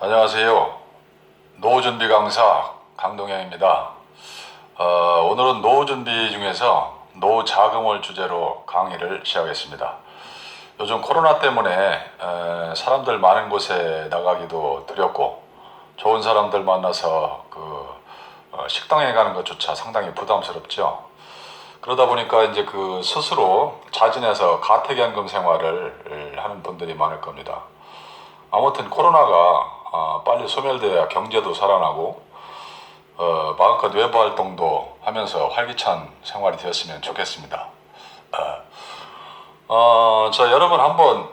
안녕하세요. 노후준비 강사 강동영입니다. 오늘은 노후준비 중에서 노후자금을 주제로 강의를 시작했습니다. 요즘 코로나 때문에 사람들 많은 곳에 나가기도 두렵고 좋은 사람들 만나서 식당에 가는 것조차 상당히 부담스럽죠. 그러다 보니까 이제 스스로 자진해서 가택연금 생활을 하는 분들이 많을 겁니다. 아무튼 코로나가 빨리 소멸돼야 경제도 살아나고 마음껏 외부 활동도 하면서 활기찬 생활이 되었으면 좋겠습니다. 자, 여러분 한번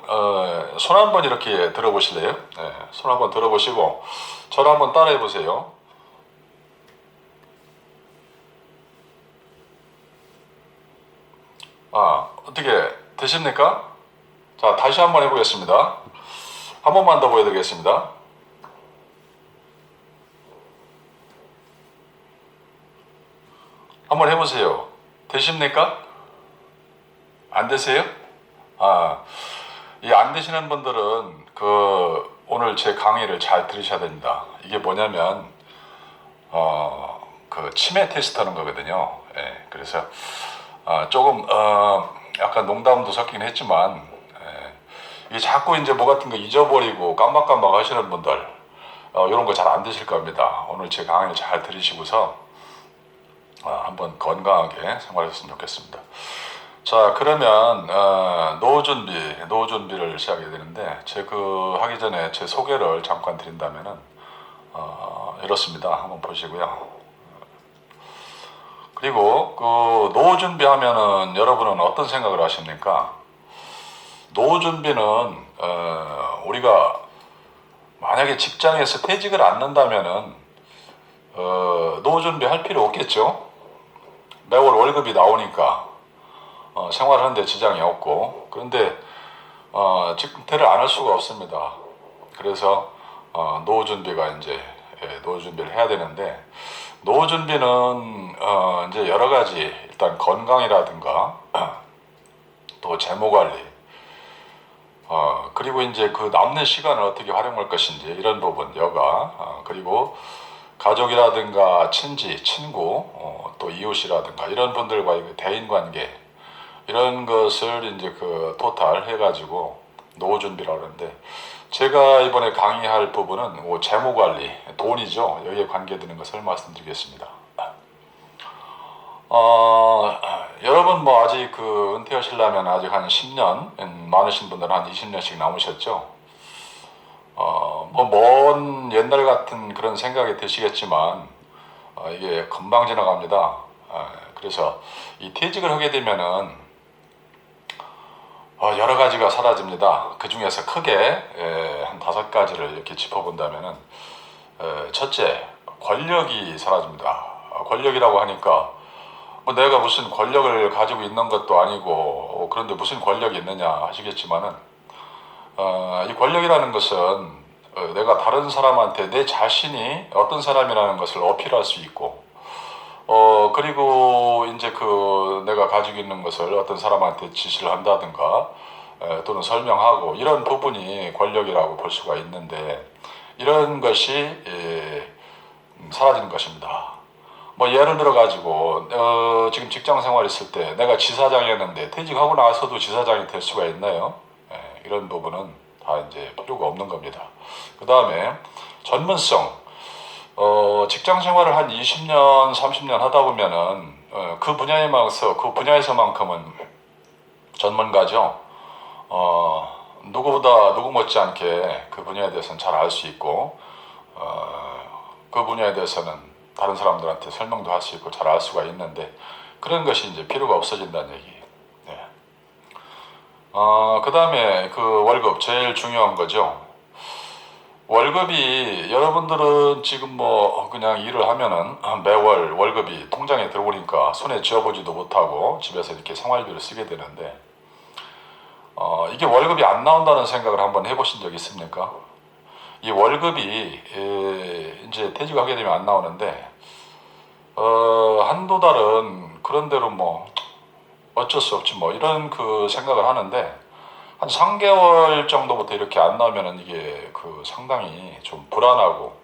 손 한번 이렇게 들어보실래요? 네, 손 한번 들어보시고 저를 한번 따라해 보세요. 어떻게 되십니까? 자, 다시 한번 해보겠습니다. 한 번만 더 보여드리겠습니다. 한번 해보세요. 되십니까? 안 되세요? 이 안 되시는 분들은 오늘 제 강의를 잘 들으셔야 됩니다. 이게 뭐냐면, 치매 테스트 하는 거거든요. 예, 그래서, 조금, 약간 농담도 섞이긴 했지만, 이게 자꾸 이제 뭐 같은 거 잊어버리고 깜박깜박 하시는 분들, 이런 거 잘 안 되실 겁니다. 오늘 제 강의를 잘 들으시고서, 한번 건강하게 생활했으면 좋겠습니다. 자, 그러면 노후 준비를 시작해야 되는데 하기 전에 제 소개를 잠깐 드린다면은 이렇습니다. 한번 보시고요. 그리고 노후 준비하면은 여러분은 어떤 생각을 하십니까? 노후 준비는 우리가 만약에 직장에서 퇴직을 않는다면은 노후 준비할 필요 없겠죠. 매월 월급이 나오니까 생활하는데 지장이 없고, 그런데 은퇴를 안 할 수가 없습니다. 그래서 노후 준비가 노후 준비를 해야 되는데, 노후 준비는 이제 여러 가지, 일단 건강이라든가 또 재무 관리, 그리고 이제 남는 시간을 어떻게 활용할 것인지 이런 부분, 여가, 그리고 가족이라든가 친지, 친구, 또 이웃이라든가 이런 분들과의 대인 관계, 이런 것을 이제 토탈 해가지고 노후 준비라고 하는데, 제가 이번에 강의할 부분은 재무 관리, 돈이죠. 여기에 관계되는 것을 말씀드리겠습니다. 여러분 뭐 아직 은퇴하시려면 아직 한 10년, 많으신 분들은 한 20년씩 남으셨죠. 뭐 먼 옛날 같은 그런 생각이 드시겠지만 이게 금방 지나갑니다. 그래서 이 퇴직을 하게 되면은 여러 가지가 사라집니다. 그 중에서 크게 한 5가지를 이렇게 짚어본다면은, 첫째, 권력이 사라집니다. 권력이라고 하니까 뭐 내가 무슨 권력을 가지고 있는 것도 아니고 그런데 무슨 권력이 있느냐 하시겠지만은, 이 권력이라는 것은 내가 다른 사람한테 내 자신이 어떤 사람이라는 것을 어필할 수 있고, 그리고 이제 내가 가지고 있는 것을 어떤 사람한테 지시를 한다든가, 또는 설명하고, 이런 부분이 권력이라고 볼 수가 있는데, 이런 것이 사라지는 것입니다. 뭐 예를 들어 가지고 지금 직장 생활 있을 때 내가 지사장이었는데 퇴직하고 나서도 지사장이 될 수가 있나요? 이런 부분은 다 이제 필요가 없는 겁니다. 그 다음에 전문성. 직장 생활을 한 20년, 30년 하다 보면은 그 분야에서만큼은 전문가죠. 누구 못지않게 그 분야에 대해서는 잘 알 수 있고, 그 분야에 대해서는 다른 사람들한테 설명도 할 수 있고 잘 알 수가 있는데, 그런 것이 이제 필요가 없어진다는 얘기. 네. 그 다음에 월급, 제일 중요한 거죠. 월급이, 여러분들은 지금 뭐 그냥 일을 하면은 매월 월급이 통장에 들어오니까 손에 쥐어보지도 못하고 집에서 이렇게 생활비를 쓰게 되는데, 이게 월급이 안 나온다는 생각을 한번 해보신 적 있습니까? 이 월급이 이제 퇴직하게 되면 안 나오는데, 한두 달은 그런 대로 뭐 어쩔 수 없지 뭐 이런 생각을 하는데, 한 3개월 정도부터 이렇게 안 나오면은 이게 그 상당히 좀 불안하고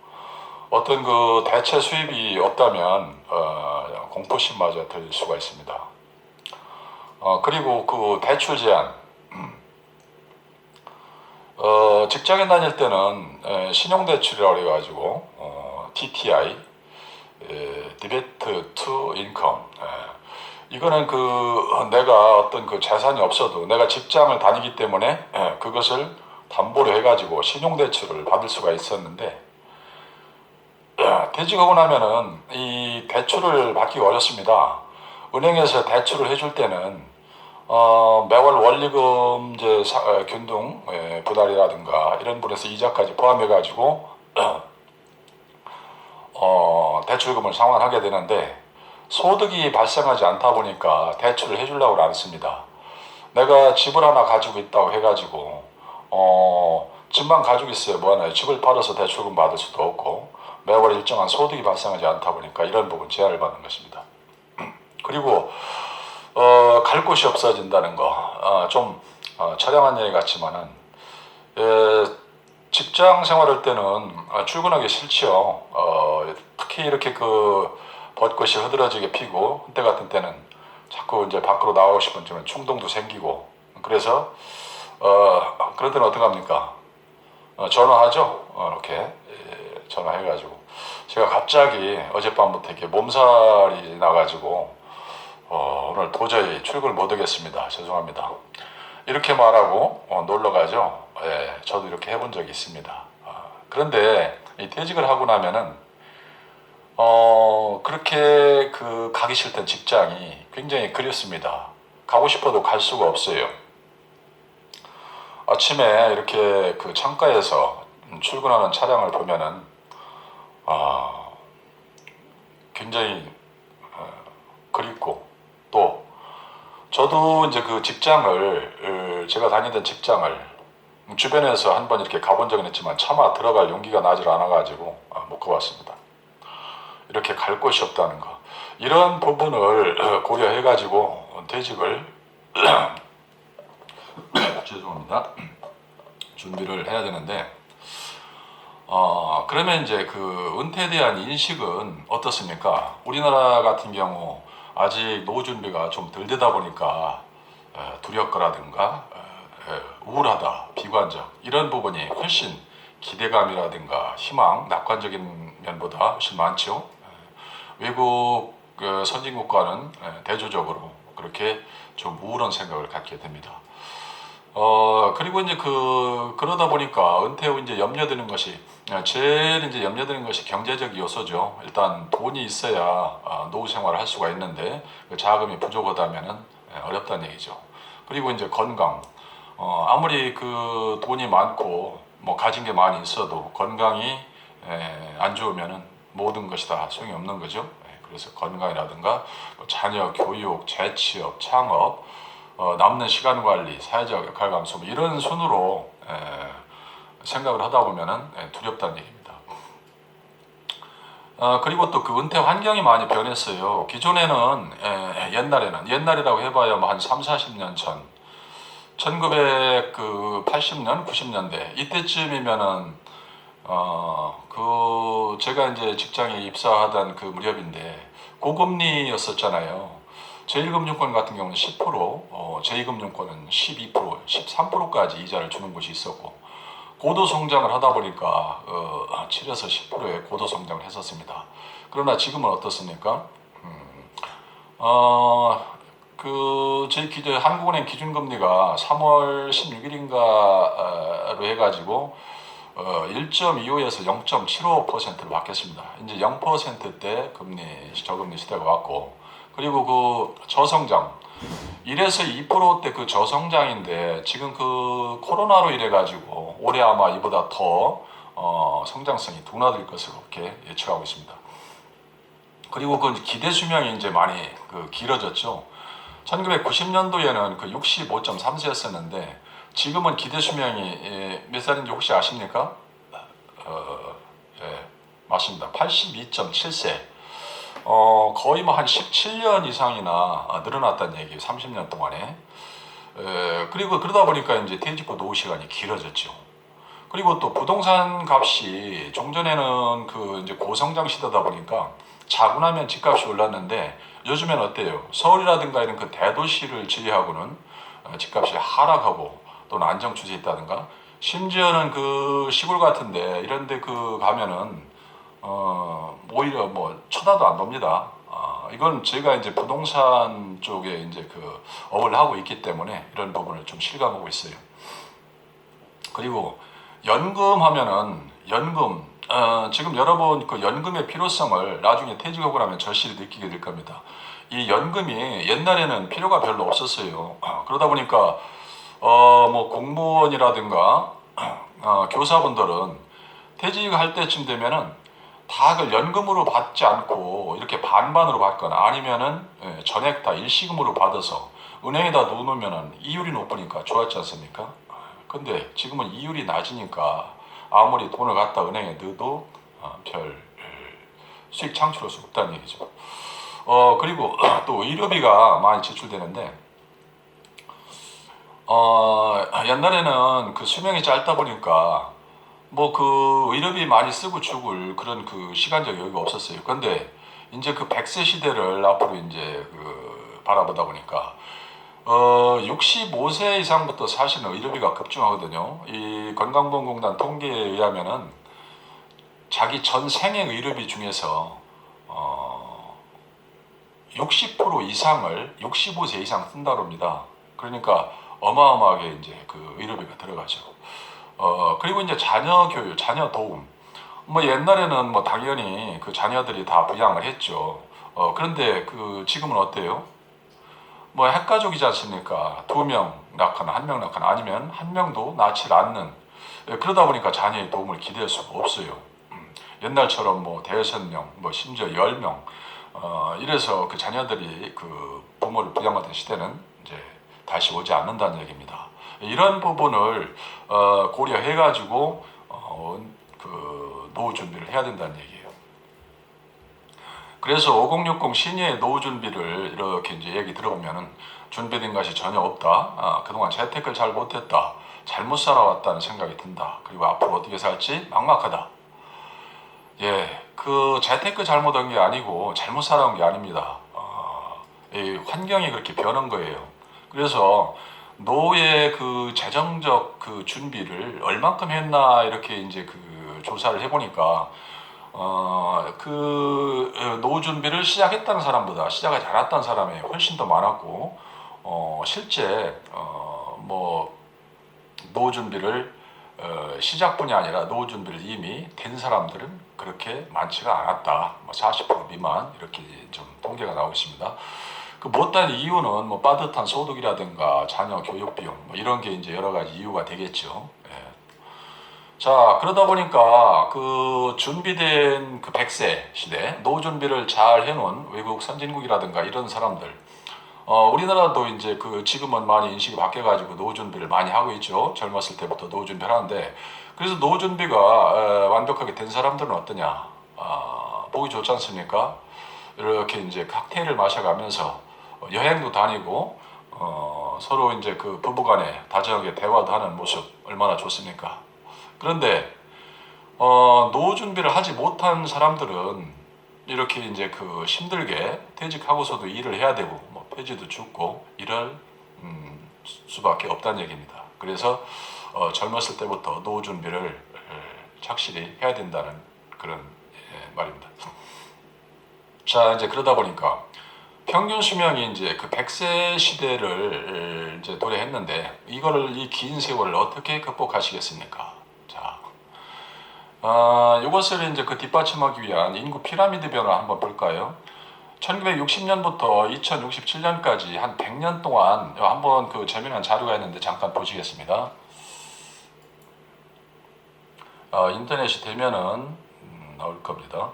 어떤 그 대체 수입이 없다면 공포심마저 들 수가 있습니다. 그리고 그 대출 제한, 직장에 다닐 때는 신용대출이라고 해가지고 DTI, Debt to Income, 이거는 그 내가 어떤 그 재산이 없어도 내가 직장을 다니기 때문에 그것을 담보로 해가지고 신용대출을 받을 수가 있었는데 퇴직하고 나면은 이 대출을 받기가 어렵습니다. 은행에서 대출을 해줄 때는 매월 원리금제 균등 부담이라든가 이런 분에서 이자까지 포함해가지고 대출금을 상환하게 되는데 소득이 발생하지 않다 보니까 대출을 해주려고 안 씁니다. 내가 집을 하나 가지고 있다고 해가지고 집만 가지고 있어요. 뭐하나요? 집을 팔아서 대출금 받을 수도 없고 매월 일정한 소득이 발생하지 않다 보니까 이런 부분 제한을 받는 것입니다. 그리고 갈 곳이 없어진다는 거, 좀 처량한 얘기 같지만은 직장 생활할 때는 출근하기 싫지요. 특히 이렇게 그 벚꽃이 흐드러지게 피고 한때 같은 때는 자꾸 이제 밖으로 나가고 싶은 좀 충동도 생기고 그래서 그럴 때는 어떻게 합니까? 전화하죠. 이렇게 전화해가지고 제가 갑자기 어젯밤부터 이렇게 몸살이 나가지고 오늘 도저히 출근을 못 하겠습니다. 죄송합니다. 이렇게 말하고 놀러 가죠. 저도 이렇게 해본 적이 있습니다. 그런데 이 퇴직을 하고 나면은 그렇게 그 가기 싫던 직장이 굉장히 그립습니다. 가고 싶어도 갈 수가 없어요. 아침에 이렇게 그 창가에서 출근하는 차량을 보면은 굉장히 그립고 또 저도 이제 그 직장을 제가 다니던 직장을 주변에서 한번 이렇게 가본 적은 있지만 차마 들어갈 용기가 나질 않아가지고 못 가봤습니다. 이렇게 갈 곳이 없다는 거 이런 부분을 고려해가지고 퇴직을 죄송합니다. 준비를 해야 되는데 그러면 이제 그 은퇴에 대한 인식은 어떻습니까? 우리나라 같은 경우 아직 노후 준비가 좀 덜 되다 보니까 두렵거라든가 우울하다, 비관적 이런 부분이 훨씬 기대감이라든가 희망, 낙관적인 면보다 훨씬 많죠. 외국 선진국가는 대조적으로 그렇게 좀 우울한 생각을 갖게 됩니다. 그리고 이제 그러다 보니까 은퇴 후 이제 염려되는 것이 제일 이제 염려되는 것이 경제적 요소죠. 일단 돈이 있어야 노후 생활을 할 수가 있는데 그 자금이 부족하다면은 어렵다는 얘기죠. 그리고 이제 건강. 아무리 그 돈이 많고 뭐 가진 게 많이 있어도 건강이 안 좋으면은 모든 것이 다 소용이 없는 거죠. 그래서 건강이라든가 뭐 자녀 교육, 재취업, 창업, 남는 시간 관리, 사회적 역할 감소 뭐 이런 순으로 생각을 하다 보면은 두렵다는 얘기입니다. 그리고 또 그 은퇴 환경이 많이 변했어요. 기존에는 옛날이라고 해봐야 뭐 한 3, 40년 전 1980년, 90년대 이때쯤이면은 제가 이제 직장에 입사하던 그 무렵인데 고금리였었잖아요. 제1금융권 같은 경우는 10%, 제2금융권은 12%, 13%까지 이자를 주는 곳이 있었고 고도 성장을 하다 보니까 7에서 10%의 고도 성장을 했었습니다. 그러나 지금은 어떻습니까? 저희 한국은행 기준금리가 3월 16일인가로 해가지고 1.25에서 0.75%로 바뀌었습니다. 이제 0%대 저금리 시대가 왔고, 그리고 그 저성장 1에서 2%대 그 저성장인데 지금 그 코로나로 인해 가지고 올해 아마 이보다 더 성장성이 둔화될 것으로 이렇게 예측하고 있습니다. 그리고 그 기대 수명이 이제 많이 길어졌죠. 1990년도에는 그 65.3세였었는데 지금은 기대 수명이 몇 살인지 혹시 아십니까? 맞습니다. 82.7세. 거의 뭐 한 17년 이상이나 늘어났다는 얘기예요. 30년 동안에. 그리고 그러다 보니까 이제 퇴직후 노후 시간이 길어졌죠. 그리고 또 부동산 값이 종전에는 그 이제 고성장 시대다 보니까 자고 나면 집값이 올랐는데 요즘엔 어때요? 서울이라든가 이런 그 대도시를 제외하고는 집값이 하락하고 또는 안정 추세에 있다든가, 심지어는 그 시골 같은데 이런데 그 가면은 오히려 뭐 쳐다도 안 봅니다. 이건 제가 이제 부동산 쪽에 이제 그 업을 하고 있기 때문에 이런 부분을 좀 실감하고 있어요. 그리고 연금 하면은 연금, 지금 여러분 그 연금의 필요성을 나중에 퇴직하고 나면 절실히 느끼게 될 겁니다. 이 연금이 옛날에는 필요가 별로 없었어요. 그러다 보니까 뭐 공무원이라든가 교사분들은 퇴직할 때쯤 되면은 다 그걸 연금으로 받지 않고 이렇게 반반으로 받거나 아니면은 전액 다 일시금으로 받아서 은행에다 넣어놓으면은 이율이 높으니까 좋았지 않습니까? 근데 지금은 이율이 낮으니까 아무리 돈을 갖다 은행에 넣어도 별 수익 창출할 수 없다는 얘기죠. 그리고 또 의료비가 많이 지출되는데, 옛날에는 그 수명이 짧다 보니까 뭐 그 의료비 많이 쓰고 죽을 그런 그 시간적 여유가 없었어요. 근데 이제 그 100세 시대를 앞으로 이제 그 바라보다 보니까 65세 이상부터 사실은 의료비가 급증하거든요. 이 건강보험공단 통계에 의하면은 자기 전 생애 의료비 중에서 60% 이상을 65세 이상 쓴다고 합니다. 그러니까 어마어마하게 이제 그 의료비가 들어가죠. 그리고 이제 자녀 교육, 자녀 도움. 뭐 옛날에는 뭐 당연히 그 자녀들이 다 부양을 했죠. 그런데 그 지금은 어때요? 뭐 핵가족이지 않습니까? 2명 낳거나 1명 낳거나 아니면 1명도 낳지 않는, 그러다 보니까 자녀의 도움을 기대할 수가 없어요. 옛날처럼 뭐 5명, 뭐 심지어 10명, 이래서 그 자녀들이 그 부모를 부양하던 시대는 이제 다시 오지 않는다는 얘기입니다. 이런 부분을 고려해가지고 그 노후 준비를 해야 된다는 얘기예요. 그래서 5060 시니어의 노후 준비를 이렇게 이제 얘기 들어보면은 준비된 것이 전혀 없다. 그동안 재테크를 잘 못했다. 잘못 살아왔다는 생각이 든다. 그리고 앞으로 어떻게 살지 막막하다. 예, 그 재테크 잘못한 게 아니고 잘못 살아온 게 아닙니다. 이 환경이 그렇게 변한 거예요. 그래서 노후의 그 재정적 그 준비를 얼만큼 했나 이렇게 이제 그 조사를 해보니까 그 노후 준비를 시작했다는 사람보다 시작하지 않았다는 사람이 훨씬 더 많았고, 실제 뭐 노후 준비를 시작뿐이 아니라 노후 준비를 이미 된 사람들은 그렇게 많지가 않았다. 뭐 40% 미만 이렇게 좀 통계가 나오고 있습니다. 그 못한 이유는 뭐 빠듯한 소득이라든가 자녀 교육 비용 뭐 이런 게 이제 여러 가지 이유가 되겠죠. 예. 자, 그러다 보니까 그 준비된 그 100세 시대 노후 준비를 잘 해놓은 외국 선진국이라든가 이런 사람들, 우리나라도 이제 그 지금은 많이 인식이 바뀌어가지고 노후 준비를 많이 하고 있죠. 젊었을 때부터 노후 준비를 하는데, 그래서 노후 준비가 완벽하게 된 사람들은 어떠냐? 보기 좋지 않습니까? 이렇게 이제 칵테일을 마셔가면서 여행도 다니고 서로 이제 그 부부간에 다정하게 대화도 하는 모습 얼마나 좋습니까? 그런데 노후 준비를 하지 못한 사람들은 이렇게 이제 그 힘들게 퇴직하고서도 일을 해야 되고 뭐 폐지도 죽고 이럴 수밖에 없다는 얘기입니다. 그래서 젊었을 때부터 노후 준비를 착실히 해야 된다는 그런 말입니다. 자, 이제 그러다 보니까 평균 수명이 이제 그 100세 시대를 이제 도래했는데 이거를 이 긴 세월을 어떻게 극복하시겠습니까? 자, 이것을 이제 그 뒷받침하기 위한 인구 피라미드 변화 한번 볼까요? 1960년부터 2067년까지 한 100년 동안 한번 그 재미난 자료가 있는데 잠깐 보시겠습니다. 인터넷이 되면은 나올 겁니다.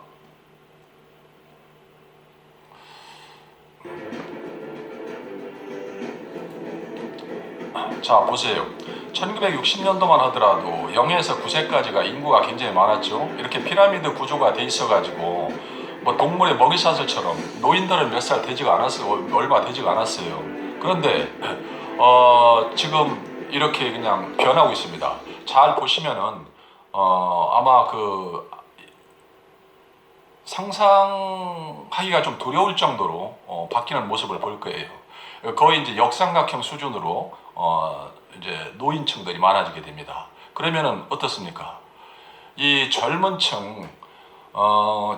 자, 보세요. 1960년도만 하더라도 0에서 9세까지가 인구가 굉장히 많았죠. 이렇게 피라미드 구조가 돼 있어가지고 뭐 동물의 먹이사슬처럼 노인들은 몇 살 되지가 않았어요. 얼마 되지가 않았어요. 그런데 지금 이렇게 그냥 변하고 있습니다. 잘 보시면은 아마 그 상상하기가 좀 두려울 정도로 바뀌는 모습을 볼 거예요. 거의 이제 역삼각형 수준으로 이제 노인층들이 많아지게 됩니다. 그러면은 어떻습니까? 이 젊은 층,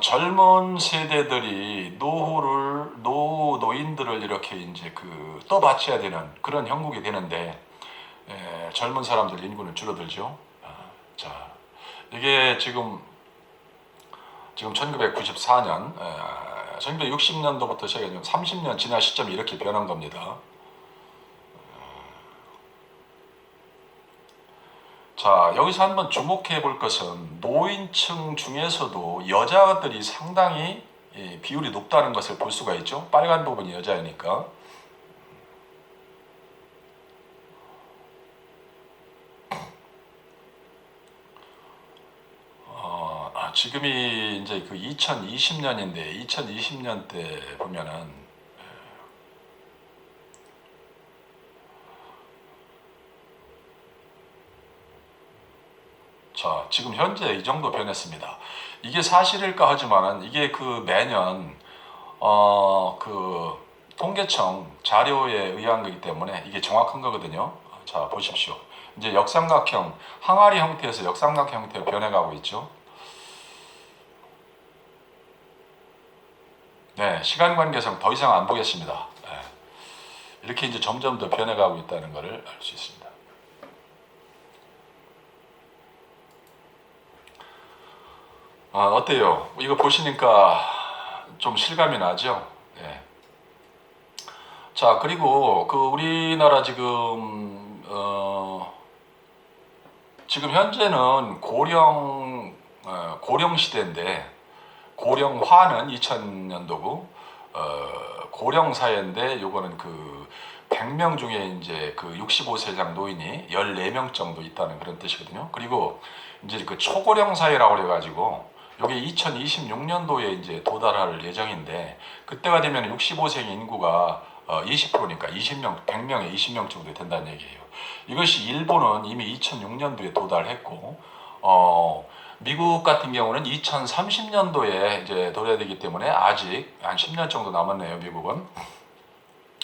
젊은 세대들이 노인들을 이렇게 이제 그 떠받쳐야 되는 그런 형국이 되는데, 젊은 사람들 인구는 줄어들죠. 자, 이게 지금 1994년, 1960년도부터 시작해 30년 지난 시점이 이렇게 변한 겁니다. 자, 여기서 한번 주목해 볼 것은 노인층 중에서도 여자들이 상당히 비율이 높다는 것을 볼 수가 있죠. 빨간 부분이 여자이니까. 지금이 이제 그 2020년인데 2020년 때 보면은 자, 지금 현재 이 정도 변했습니다. 이게 사실일까 하지만은 이게 그 매년 그 통계청 자료에 의한 거기 때문에 이게 정확한 거거든요. 자, 보십시오. 이제 역삼각형 항아리 형태에서 역삼각형 형태로 변해가고 있죠. 네, 시간 관계상 더 이상 안 보겠습니다. 네, 이렇게 이제 점점 더 변해가고 있다는 것을 알 수 있습니다. 어때요? 이거 보시니까 좀 실감이 나죠? 네. 자, 그리고 그 우리나라 지금 현재는 고령 시대인데, 고령화는 2000년도고, 고령 사회인데, 요거는 그 100명 중에 이제 그 65세 이상 노인이 14명 정도 있다는 그런 뜻이거든요. 그리고 이제 그 초고령 사회라고 그래가지고, 요게 2026년도에 이제 도달할 예정인데, 그때가 되면 65세 인구가 20%니까 20명, 100명에 20명 정도 된다는 얘기예요. 이것이 일본은 이미 2006년도에 도달했고, 미국 같은 경우는 2030년도에 이제 도래해야 되기 때문에 아직 한 10년 정도 남았네요, 미국은.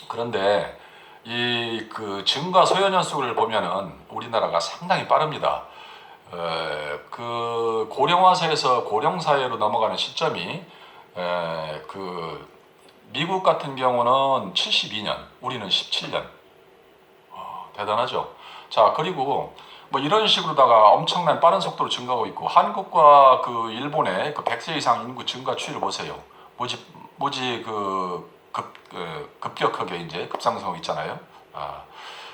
그런데 이 그 증가 소요년 수를 보면은 우리나라가 상당히 빠릅니다. 그 고령화사에서 고령사회로 넘어가는 시점이 그 미국 같은 경우는 72년, 우리는 17년. 대단하죠. 자, 그리고 뭐 이런 식으로다가 엄청난 빠른 속도로 증가하고 있고, 한국과 그 일본의 그 100세 이상 인구 증가 추이를 보세요. 뭐지 급격하게 이제 급상승하고 있잖아요.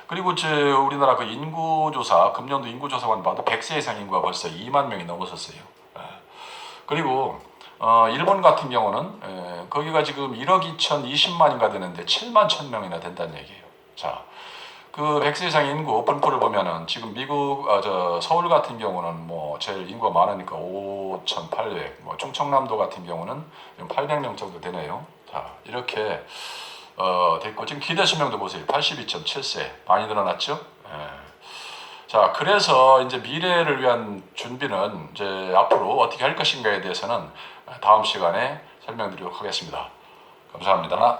그리고 우리나라 그 인구조사, 금년도 인구조사만 봐도 100세 이상 인구가 벌써 2만 명이 넘어섰어요. 그리고 일본 같은 경우는 거기가 지금 1억 2,020만인가 되는데 7만 1,000명이나 된다는 얘기예요. 자, 그 100세 이상 인구 분포를 보면은 지금 미국 서울 같은 경우는 뭐 제일 인구가 많으니까 5,800, 뭐 충청남도 같은 경우는 800명 정도 되네요. 자, 이렇게 됐고, 지금 기대 수명도 보세요. 82.7세 많이 늘어났죠? 자, 그래서 이제 미래를 위한 준비는 이제 앞으로 어떻게 할 것인가에 대해서는 다음 시간에 설명드리도록 하겠습니다. 감사합니다.